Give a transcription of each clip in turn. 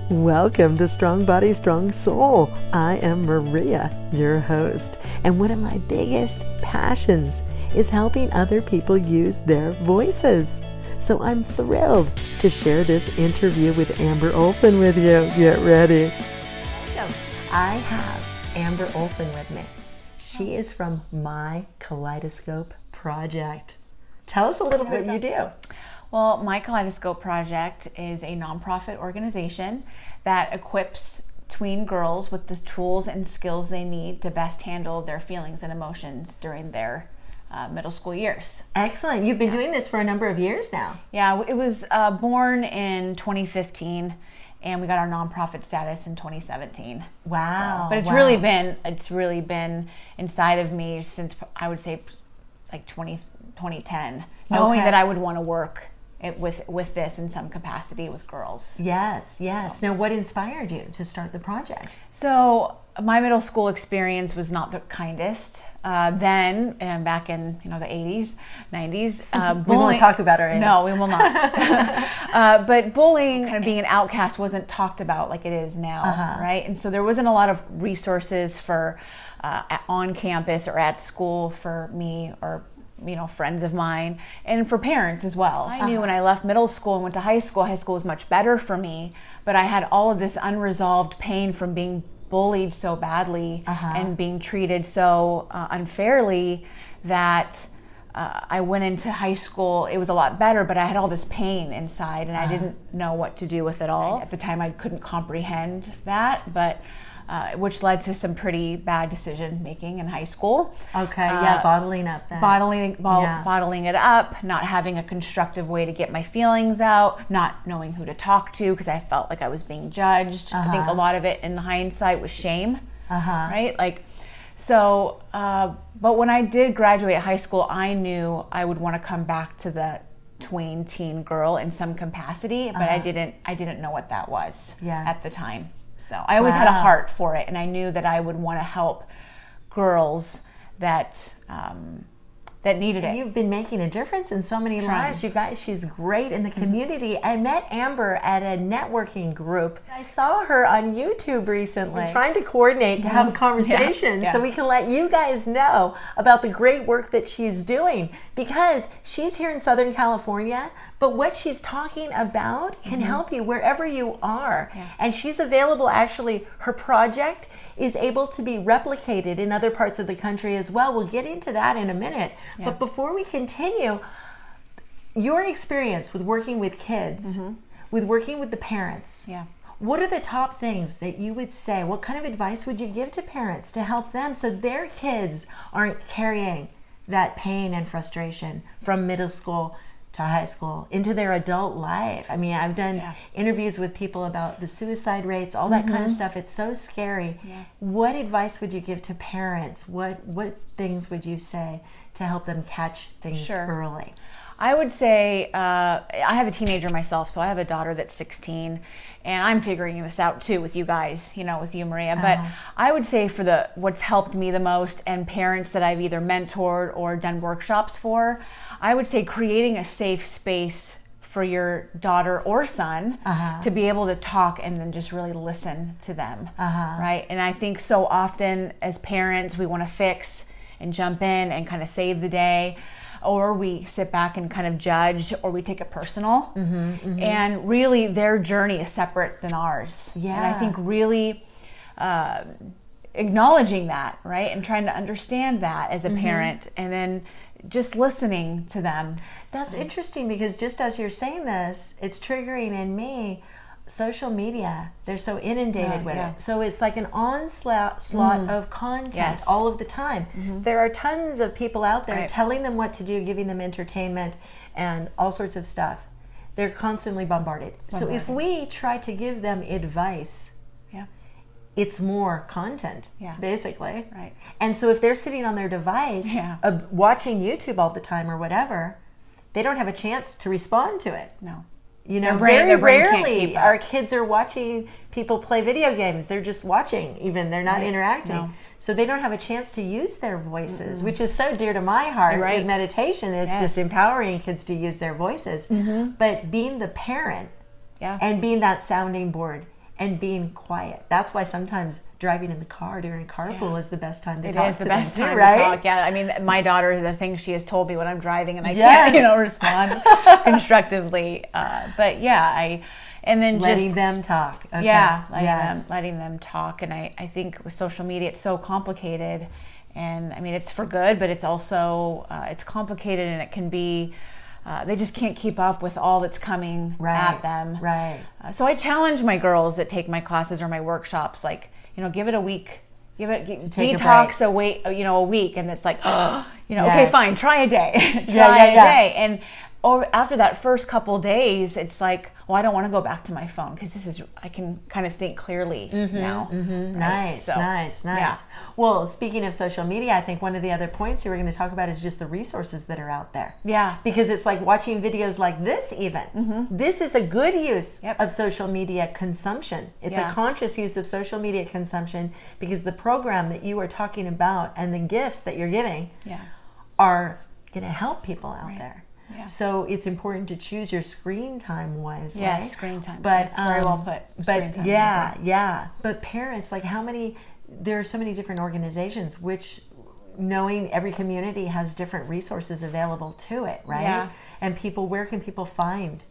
Welcome to Strong Body, Strong Soul. I am Maria, your host, and one of my biggest passions is helping other people use their voices. So I'm thrilled to share this interview with Amber Olson with you. Get ready. I have Amber Olson with me. She is from my Kaleidoscope project. Tell us a little bit what you do. Well, my Kaleidoscope project is a nonprofit organization that equips tween girls with the tools and skills they need to best handle their feelings and emotions during their middle school years. Excellent. You've been doing this for a number of years now. Yeah, it was born in 2015, and we got our nonprofit status in 2017. Wow. But it's really been inside of me since I would say like 2010, knowing that I would want to work with this in some capacity with girls. Yes. Now, what inspired you to start the project? So my middle school experience was not the kindest. Then, and back in the 80s, 90s, we won't talk about our age. No, we will not. But bullying, kind of being an outcast, wasn't talked about like it is now, right? And so there wasn't a lot of resources for on campus or at school for me or friends of mine, and for parents as well. I knew when I left middle school and went to high school was much better for me, but I had all of this unresolved pain from being bullied so badly and being treated so unfairly that I went into high school. It was a lot better, but I had all this pain inside and I didn't know what to do with it all. At the time, I couldn't comprehend that, but which led to some pretty bad decision making in high school. Okay, bottling up that. Bottling it up, not having a constructive way to get my feelings out, not knowing who to talk to because I felt like I was being judged. I think a lot of it in hindsight was shame, right? But when I did graduate high school, I knew I would want to come back to the tween teen girl in some capacity, but I didn't know what that was at the time. So I always had a heart for it, and I knew that I would want to help girls that needed it. You've been making a difference in so many lives. You guys, she's great in the community. I met Amber at a networking group. I saw her on YouTube recently. We're trying to coordinate to have a conversation so we can let you guys know about the great work that she's doing, because she's here in Southern California, but what she's talking about can help you wherever you are. And she's available, actually, her project is able to be replicated in other parts of the country as well. We'll get into that in a minute. But before we continue, your experience with working with kids, with working with the parents, what are the top things that you would say? What kind of advice would you give to parents to help them so their kids aren't carrying that pain and frustration from middle school to high school into their adult life? I mean, I've done interviews with people about the suicide rates, all that kind of stuff. It's so scary. What advice would you give to parents? What things would you say to help them catch things early? I would say, I have a teenager myself, so I have a daughter that's 16, and I'm figuring this out too with you guys, with you, Maria. But I would say for what's helped me the most, and parents that I've either mentored or done workshops for, I would say creating a safe space for your daughter or son to be able to talk and then just really listen to them, right? And I think so often as parents, we want to fix and jump in and kind of save the day, or we sit back and kind of judge, or we take it personal. And really their journey is separate than ours. And I think really acknowledging that, right? And trying to understand that as a parent, and then just listening to them. That's interesting, because just as you're saying this, it's triggering in me social media. They're so inundated with it. So it's like an onslaught of content all of the time. There are tons of people out there telling them what to do, giving them entertainment and all sorts of stuff. They're constantly bombarded. So if we try to give them advice, it's more content, basically. Right. And so if they're sitting on their device, watching YouTube all the time or whatever, they don't have a chance to respond to it. No. Very rarely our kids are watching people play video games. They're just watching, even. They're not interacting. No. So they don't have a chance to use their voices, which is so dear to my heart with meditation, is just empowering kids to use their voices. But being the parent and being that sounding board and being quiet. That's why sometimes driving in the car during carpool is the best time to talk. It is the best time right? to talk. Yeah, I mean, my daughter, the things she has told me when I'm driving, and I Yes. can't, respond constructively. But yeah, and then letting just them talk. Okay. Yeah, Yes. letting them talk. And I think with social media, it's so complicated. And I mean, it's for good, but it's also it's complicated, and it can be. They just can't keep up with all that's coming at them. Right. So I challenge my girls that take my classes or my workshops, like, give it a week, detox a week, and it's like, okay, fine, try a day, try a day, and after that first couple days, it's like, well, I don't want to go back to my phone because I can kind of think clearly now. Mm-hmm. Right? Nice, nice. Yeah. Well, speaking of social media, I think one of the other points you were going to talk about is just the resources that are out there. Yeah. Because it's like watching videos like this even. Mm-hmm. This is a good use of social media consumption. It's a conscious use of social media consumption, because the program that you are talking about and the gifts that you're giving are going to help people out there. Yeah. So it's important to choose your screen time wisely. Yes, screen time. But very well put. But But parents, like there are so many different organizations, which knowing every community has different resources available to it, right? Yeah. And where can people find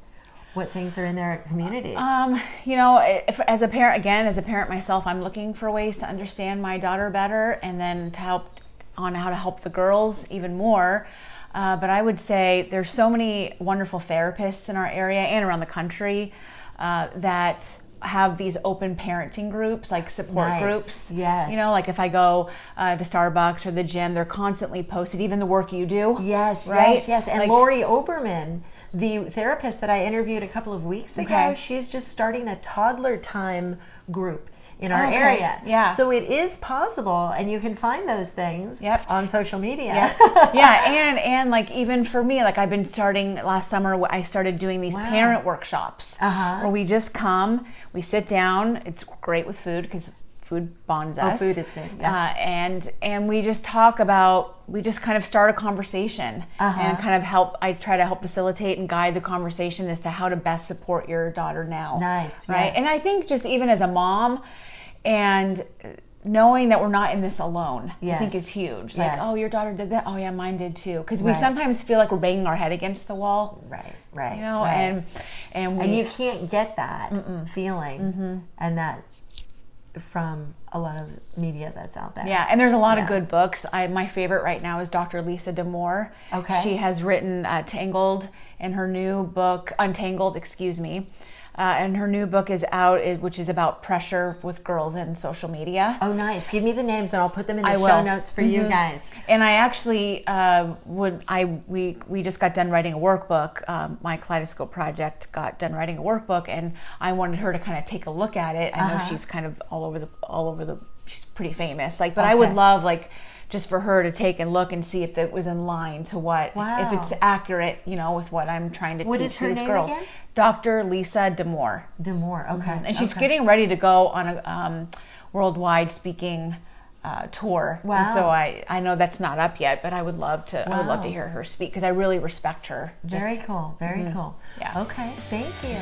what things are in their communities? As a parent myself, I'm looking for ways to understand my daughter better, and then to help on how to help the girls even more. But I would say there's so many wonderful therapists in our area and around the country that have these open parenting groups, like support groups. Yes. Like if I go to Starbucks or the gym, they're constantly posted, even the work you do. Yes, right? yes. And Lori Oberman, the therapist that I interviewed a couple of weeks ago, she's just starting a toddler time group in our area. Yeah. So it is possible, and you can find those things on social media. And like even for me, like I've been starting last summer, I started doing these parent workshops where we just come, we sit down. It's great with food because food bonds us. Oh, food is good. And we just talk about, we just kind of start a conversation and kind of I try to help facilitate and guide the conversation as to how to best support your daughter now. Nice. Right. And I think just even as a mom, and knowing that we're not in this alone, I think is huge. Like, oh, your daughter did that. Oh yeah, mine did too. Because we sometimes feel like we're banging our head against the wall. Right. And you can't get that feeling and that from a lot of media that's out there. Yeah, and there's a lot of good books. My favorite right now is Dr. Lisa D'Amour. Okay. She has written Tangled, and her new book, Untangled, and her new book is out, which is about pressure with girls and social media. Oh, nice. Give me the names and I'll put them in the show notes for you guys. And I actually we just got done writing a workbook. My Kaleidoscope project got done writing a workbook, and I wanted her to kind of take a look at it. I know she's kind of all over the she's pretty famous. But I would love just for her to take and look and see if it was in line to if it's accurate, with what I'm trying to teach these girls. What is her name again? Dr. Lisa D'Amour. D'Amour, okay. And she's getting ready to go on a worldwide speaking tour. Wow. And so I know that's not up yet, but I would love to. I would love to hear her speak because I really respect her. Very cool. Very cool. Yeah. Okay. Thank you.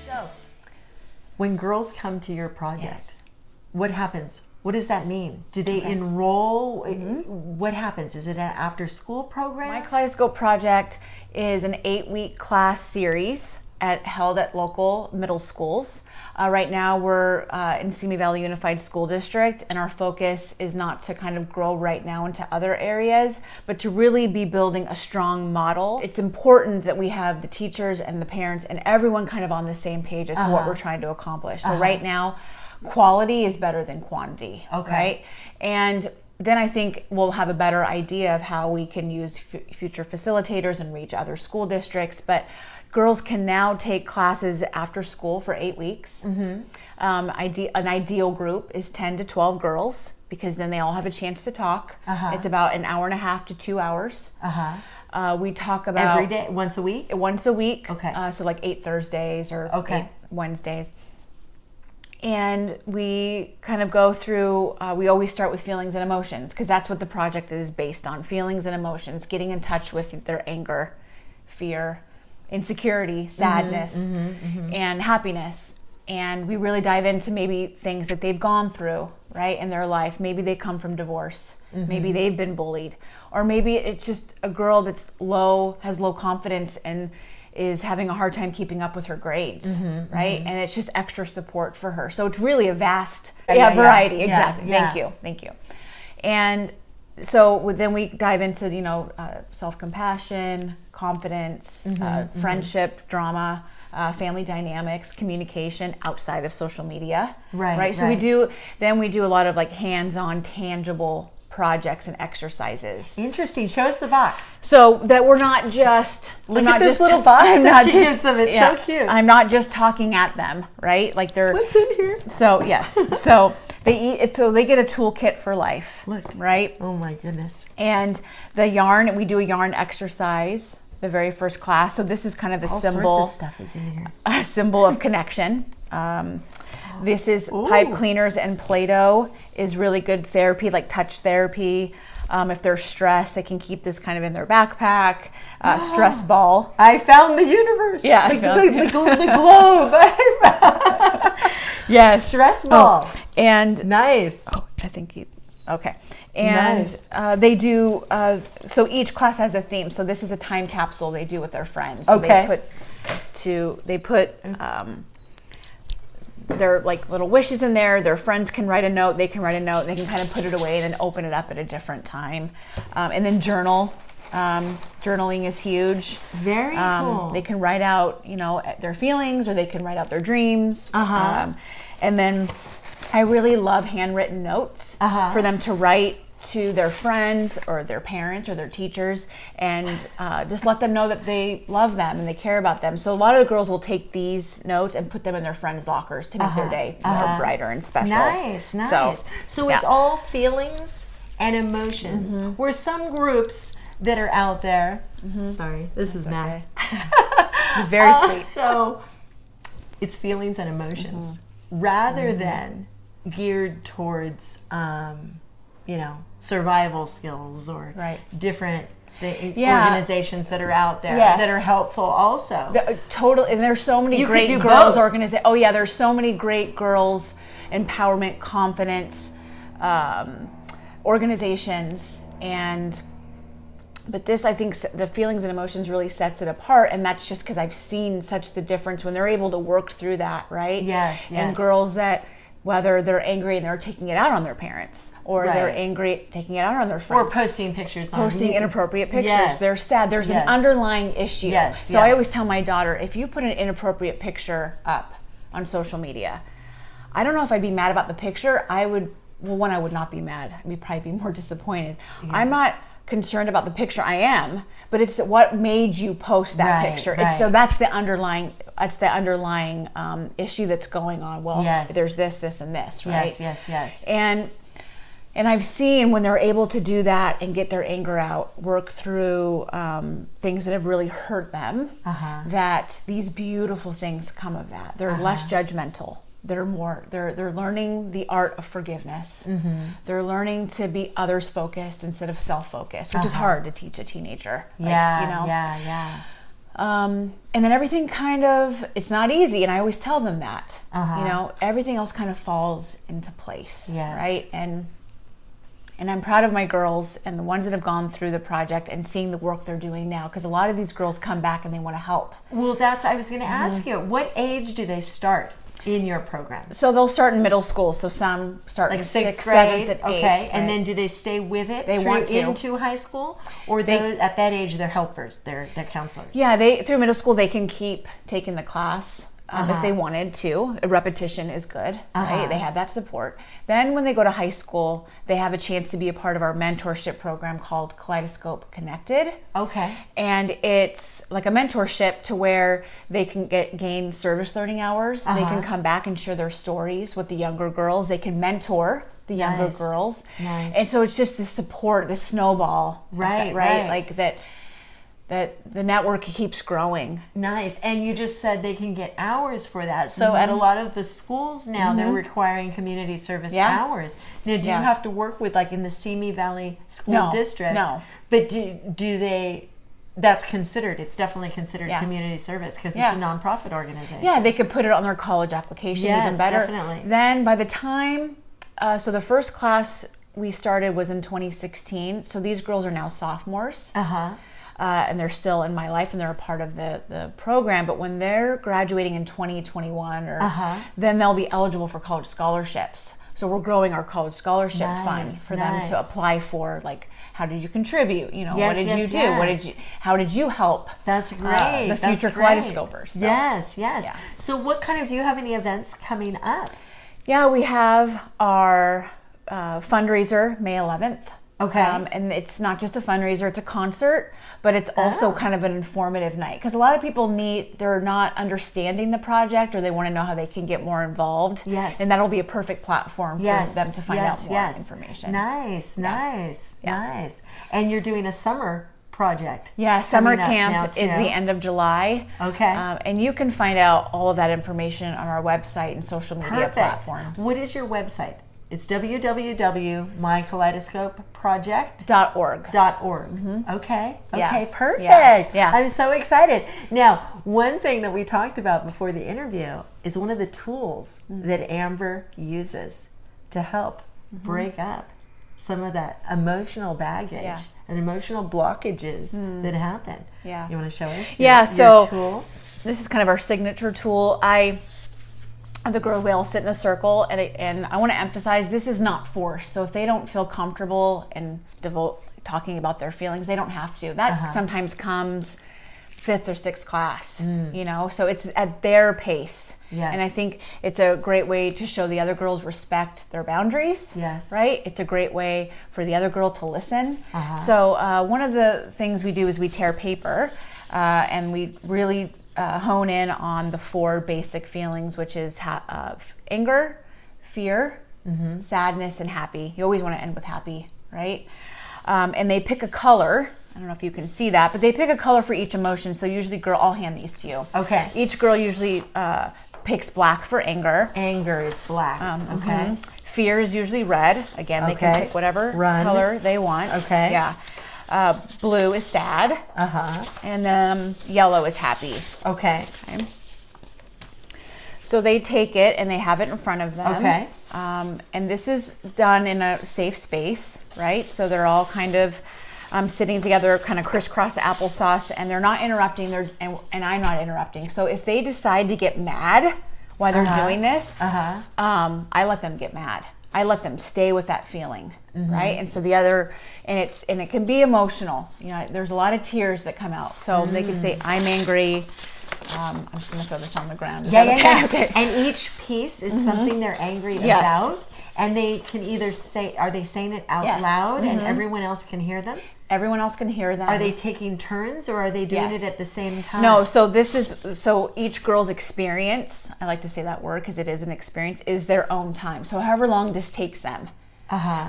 So, when girls come to your project, what happens? What does that mean? Do they enroll? What happens? Is it an after-school program? My Kaleidoscope project is an 8-week class series held at local middle schools. Right now we're in Simi Valley Unified School District, and our focus is not to kind of grow right now into other areas, but to really be building a strong model. It's important that we have the teachers and the parents and everyone kind of on the same page as to what we're trying to accomplish. So right now, quality is better than quantity, right? And then I think we'll have a better idea of how we can use future facilitators and reach other school districts. But girls can now take classes after school for 8 weeks. An ideal group is 10 to 12 girls, because then they all have a chance to talk. It's about an hour and a half to 2 hours. We talk about every day, once a week? Once a week. Okay. So like 8 Thursdays or 8 Wednesdays. And we kind of go through, we always start with feelings and emotions, because that's what the project is based on, feelings and emotions, getting in touch with their anger, fear, insecurity, sadness, and happiness. And we really dive into maybe things that they've gone through, right, in their life. Maybe they come from divorce. Maybe they've been bullied. Or maybe it's just a girl that's has low confidence and is having a hard time keeping up with her grades, right? And it's just extra support for her. So it's really a vast variety. Exactly. Thank you. And so then we dive into, self-compassion, confidence, friendship, drama, family dynamics, communication outside of social media. Right. So we do a lot of like hands-on, tangible projects and exercises. Interesting. Show us the box. So that we're not just look at this little box that she gives them. It's so cute. I'm not just talking at them, right? Like they're what's in here? So yes. So they eat it. So they get a toolkit for life. Look. Right. Oh my goodness. And the yarn. We do a yarn exercise. The very first class. So this is kind of the symbol. All sorts of stuff is in here. A symbol of connection. This is pipe cleaners and Play-Doh is really good therapy, like touch therapy. If they're stressed, they can keep this kind of in their backpack. Stress ball. I found the universe. Yeah, the globe. Yes. Stress ball. And nice. Oh, I think okay. And nice. They do, so each class has a theme. So this is a time capsule they do with their friends. So okay. They put their like little wishes in there. Their friends can write a note. They can write a note. And they can kind of put it away and then open it up at a different time. And then journal. Journaling is huge. Very cool. They can write out, their feelings, or they can write out their dreams. And then I really love handwritten notes for them to write to their friends or their parents or their teachers, and just let them know that they love them and they care about them. So a lot of the girls will take these notes and put them in their friends' lockers to make their day more brighter and special. Nice. So it's all feelings and emotions. Where some groups that are out there, sorry, this is Matt. You're very sweet. So it's feelings and emotions rather than geared towards survival skills or different organizations that are out there that are helpful also. Totally. And there's so many great girls organizations. Oh yeah, there's so many great girls empowerment, confidence organizations. But this, I think, the feelings and emotions really sets it apart, and that's just because I've seen such the difference when they're able to work through that, right? Yes. And girls that, whether they're angry and they're taking it out on their parents, or they're angry taking it out on their friends, or posting pictures, inappropriate pictures. They're sad. There's an underlying issue. So I always tell my daughter, if you put an inappropriate picture up on social media, I don't know if I'd be mad about the picture. I would not be mad. I'd probably be more disappointed. I'm not concerned about the picture. I am, but it's what made you post that picture. So that's the underlying issue that's going on. Well, there's this and this, right? Yes. And I've seen when they're able to do that and get their anger out, work through things that have really hurt them, that these beautiful things come of that. They're less judgmental. They're learning the art of forgiveness. They're learning to be others focused instead of self focused, which is hard to teach a teenager. Yeah. And then everything it's not easy, and I always tell them that. Everything else kind of falls into place, right? And I'm proud of my girls and the ones that have gone through the project and seeing the work they're doing now, because a lot of these girls come back and they want to help. Well, I was going to ask you, what age do they start in your program? So they'll start in middle school. So some start like in 6th, 7th, 8th. Okay, and then do they stay with it into high school? Or at that age, they're helpers, they're counselors? Yeah, through middle school, they can keep taking the class if they wanted to. A repetition is good, right? They have that support. Then when they go to high school, they have a chance to be a part of our mentorship program called Kaleidoscope Connected. Okay. And it's like a mentorship to where they can gain service learning hours. They can come back and share their stories with the younger girls. They can mentor the younger girls. Nice. And so it's just this support, this snowball. Right. Like that the network keeps growing. Nice. And you just said they can get hours for that. So at a lot of the schools now, they're requiring community service hours. Now, do you have to work with, like in the Simi Valley School District? No. But do they That's considered. It's definitely considered community service because it's a nonprofit organization. Yeah, they could put it on their college application even better. Definitely. Then by the time, so the first class we started was in 2016. So these girls are now sophomores. And they're still in my life and they're a part of the program. But when they're graduating in 2021, then they'll be eligible for college scholarships. So we're growing our college scholarship fund for them to apply for, like, how did you contribute? You know, what did you do? How did you help? That's great. The future Kaleidoscopers. So. Yes. Yeah. So what kind of, do you have any events coming up? Yeah, we have our fundraiser May 11th. Okay. And it's not just a fundraiser, it's a concert, but it's also kind of an informative night. Because a lot of people they're not understanding the project or they want to know how they can get more involved. Yes. And that'll be a perfect platform for them to find out more information. Nice. And you're doing a summer project. Yeah, summer camp is the end of July. Okay. And you can find out all of that information on our website and social media platforms. What is your website? It's www.mykaleidoscopeproject.org. Okay, perfect. Yeah. I'm so excited. Now, one thing that we talked about before the interview is one of the tools that Amber uses to help break up some of that emotional baggage and emotional blockages that happen. Yeah. You want to show us your tool? This is kind of our signature tool. The girls, we all sit in a circle, and I want to emphasize this is not forced. So if they don't feel comfortable and talking about their feelings, they don't have to. That sometimes comes 5th or 6th class, you know, so it's at their pace. Yes. And I think it's a great way to show the other girls respect their boundaries. Yes. Right? It's a great way for the other girl to listen. So one of the things we do is we tear paper, and we really hone in on the 4 basic feelings, which is anger, fear, sadness, and happy. You always want to end with happy, right? And they pick a color. I don't know if you can see that, but they pick a color for each emotion. So usually, I'll hand these to you. Okay. Each girl usually picks black for anger. Anger is black. Okay. Fear is usually red. Again, they can pick whatever color they want. Okay. Yeah. Blue is sad. And then yellow is happy. Okay. So they take it and they have it in front of them. Okay. And this is done in a safe space, right? So they're all kind of sitting together, kind of crisscross applesauce, and they're not interrupting. And I'm not interrupting. So if they decide to get mad while they're doing this, I let them get mad. I let them stay with that feeling, right? And so and it can be emotional. You know, there's a lot of tears that come out. So they can say, "I'm angry." I'm just going to throw this on the ground. Okay. And each piece is something they're angry about, and they can either are they saying it out loud, and everyone else can hear them? Everyone else can hear them. Are they taking turns, or are they doing it at the same time? No, so each girl's experience, I like to say that word because it is an experience, is their own time. So however long this takes them.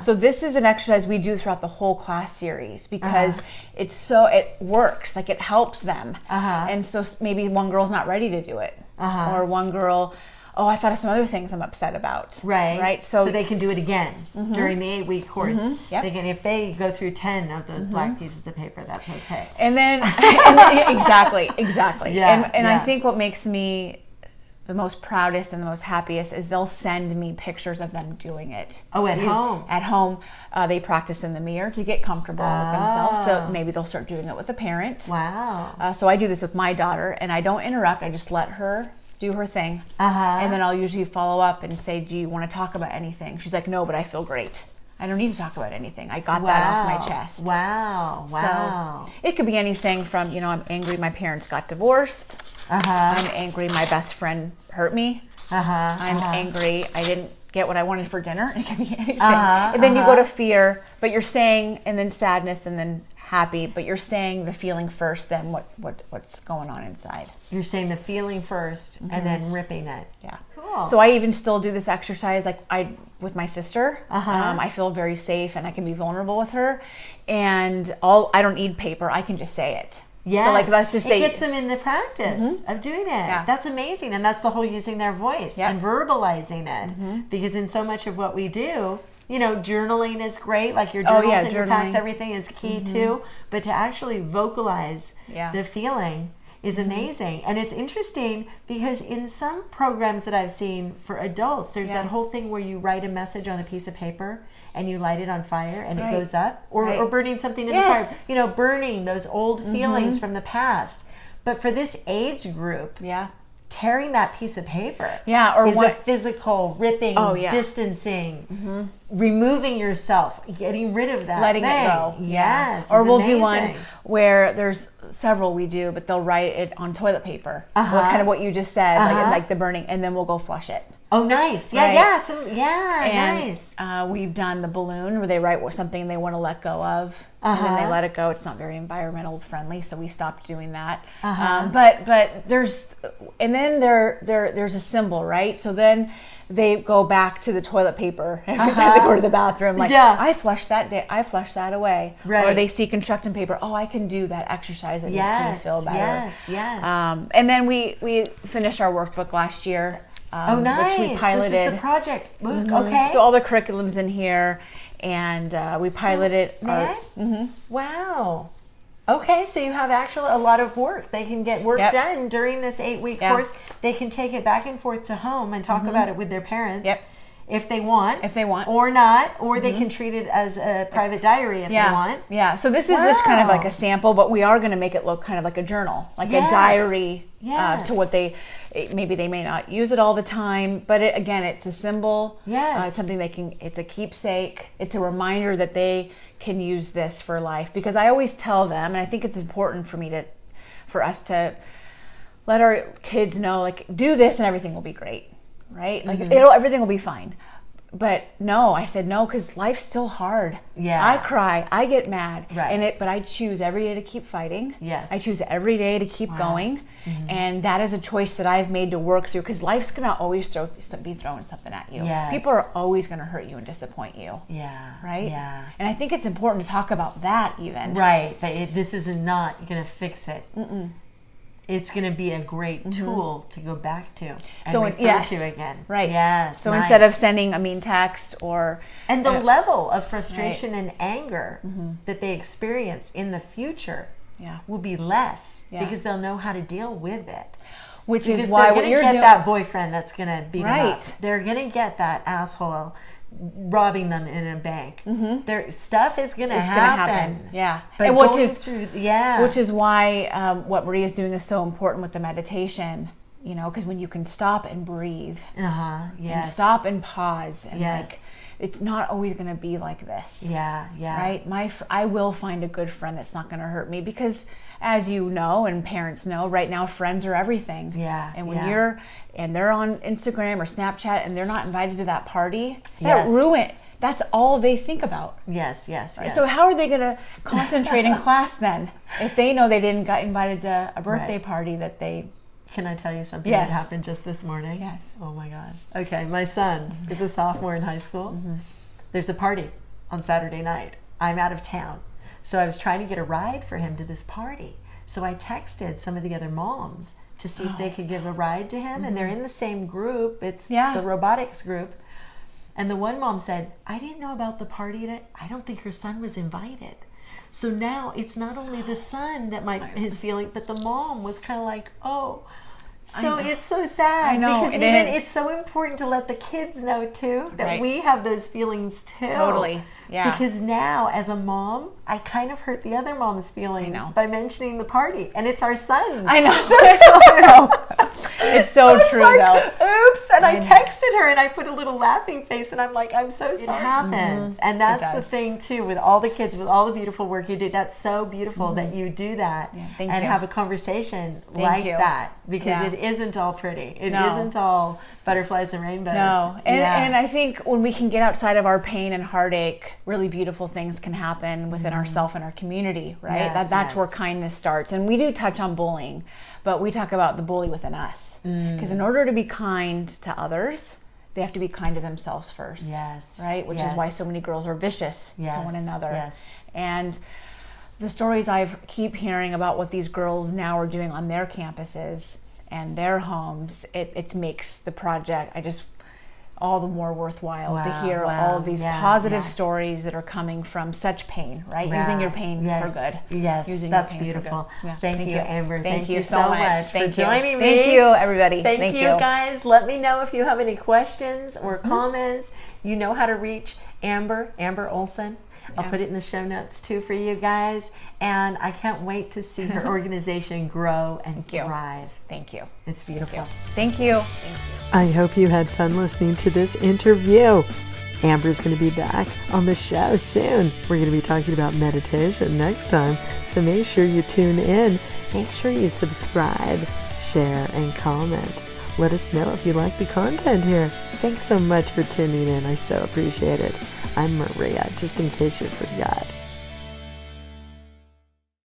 So this is an exercise we do throughout the whole class series because it works, like it helps them. And so maybe one girl's not ready to do it. Or one girl, I thought of some other things I'm upset about. Right. So they can do it again during the 8-week course. They can, if they go through 10 of those black pieces of paper, that's okay. And then, exactly. Yeah, and I think what makes me the most proudest and the most happiest is they'll send me pictures of them doing it. Home? At home. They practice in the mirror to get comfortable with themselves. So maybe they'll start doing it with a parent. Wow. So I do this with my daughter, and I don't interrupt. I just let her do her thing. And then I'll usually follow up and say, "Do you want to talk about anything?" She's like, "No, but I feel great. I don't need to talk about anything. I got that off my chest." Wow. So it could be anything from, I'm angry my parents got divorced. I'm angry my best friend hurt me. I'm angry I didn't get what I wanted for dinner. It can be anything. And then you go to fear, but you're saying, and then sadness, and then happy, but you're saying the feeling first, then what's going on inside. You're saying the feeling first, and then ripping it. Yeah. Cool. So I even still do this exercise with my sister. I feel very safe and I can be vulnerable with her. And I don't need paper. I can just say it. Yes. So let's just say it gets them in the practice of doing it. Yeah. That's amazing. And that's the whole using their voice and verbalizing it. Because in so much of what we do, journaling is great. Like your journals and your packs, journaling. everything is key too. But to actually vocalize the feeling is amazing. And it's interesting because in some programs that I've seen for adults, there's that whole thing where you write a message on a piece of paper and you light it on fire and it goes up, or burning something in the fire, burning those old feelings from the past. But for this age group, tearing that piece of paper is a physical ripping, distancing, removing yourself, getting rid of that, letting it go. Yes. Or we'll do one where there's several we do, but they'll write it on toilet paper. Kind of what you just said, like the burning, and then we'll go flush it. Oh, nice. Nice. We've done the balloon where they write something they want to let go of, and then they let it go. It's not very environmental friendly, so we stopped doing that. But there's a symbol, right? So then they go back to the toilet paper every time they go to the bathroom. Like, I flushed that away. Right. Or they see construction paper. Oh, I can do that exercise that makes me feel better. Yes. And then we finished our workbook last year. Nice. Which we piloted. This is the project book. Okay. So all the curriculum's in here, and we piloted. Wow. Okay, so you have actually a lot of work. They can get work done during this 8-week course. They can take it back and forth to home and talk about it with their parents. If they want. Or not. Or they can treat it as a private diary if they want. Yeah. So this is just kind of like a sample, but we are going to make it look kind of like a journal, like a diary to what maybe they may not use it all the time, but it's a symbol. It's something it's a keepsake. It's a reminder that they can use this for life, because I always tell them, and I think it's important for us to let our kids know, like, do this and everything will be great. Right? Like everything will be fine. But no, I said no, because life's still hard. I cry, I get mad, but I choose every day to keep fighting. I choose every day to keep going, and that is a choice that I've made to work through, because life's gonna always be throwing something at you. People are always gonna hurt you and disappoint you. Right? And I think it's important to talk about that even. Right. That this is not gonna fix it. It's going to be a great tool to go back to and refer to again. Right. Yes. So instead of sending a mean text and the level of frustration and anger that they experience in the future will be less because they'll know how to deal with it. Which is why what you're doing, that boyfriend that's going to beat them up. They're going to get that asshole robbing them in a bank. Their stuff is going to happen. But which is why what Maria's doing is so important with the meditation. Because when you can stop and breathe, and stop and pause, and it's not always going to be like this. Right? I will find a good friend that's not going to hurt me, because, as you know, and parents know, right now friends are everything. And when they're on Instagram or Snapchat and they're not invited to that party, that's all they think about. Yes. So how are they going to concentrate in class then, if they know they didn't get invited to a birthday party that they... Can I tell you something that happened just this morning? Yes. Oh my God. Okay, my son is a sophomore in high school. There's a party on Saturday night. I'm out of town. So I was trying to get a ride for him to this party. So I texted some of the other moms to see if they could give a ride to him. And they're in the same group. It's the robotics group. And the one mom said, I didn't know about the party. I don't think her son was invited. So now it's not only the son that is feeling, but the mom was kind of like, oh. So it's so sad. I know, because it's so important to let the kids know too that we have those feelings too. Totally. Yeah. Because now, as a mom, I kind of hurt the other mom's feelings by mentioning the party, and it's our sons. I know. It's so true, though. Oops! And I texted her, and I put a little laughing face, and I'm like, I'm so sorry. It happens, and that's the thing too with all the kids, with all the beautiful work you do. That's so beautiful that you do that and have a conversation that, because it isn't all pretty. It isn't all butterflies and rainbows. No, and I think when we can get outside of our pain and heartache, really beautiful things can happen within ourselves and our community, right? That's where kindness starts. And we do touch on bullying, but we talk about the bully within us. Because in order to be kind to others, they have to be kind to themselves first. Right? Which is why so many girls are vicious to one another. And the stories I keep hearing about what these girls now are doing on their campuses and their homes, it makes the project, all the more worthwhile to hear all of these positive stories that are coming from such pain, right? Using your pain for good. Yes, using that's beautiful. Thank you, Amber. Thank you so much for joining me. Thank you, everybody. Thank you, guys. Let me know if you have any questions or comments. You know how to reach Amber Olson. I'll put it in the show notes too for you guys. And I can't wait to see her organization grow and thrive. Thank you. It's beautiful. Thank you. I hope you had fun listening to this interview. Amber's going to be back on the show soon. We're going to be talking about meditation next time. So make sure you tune in. Make sure you subscribe, share, and comment. Let us know if you like the content here. Thanks so much for tuning in. I so appreciate it. I'm Maria, just in case you forgot.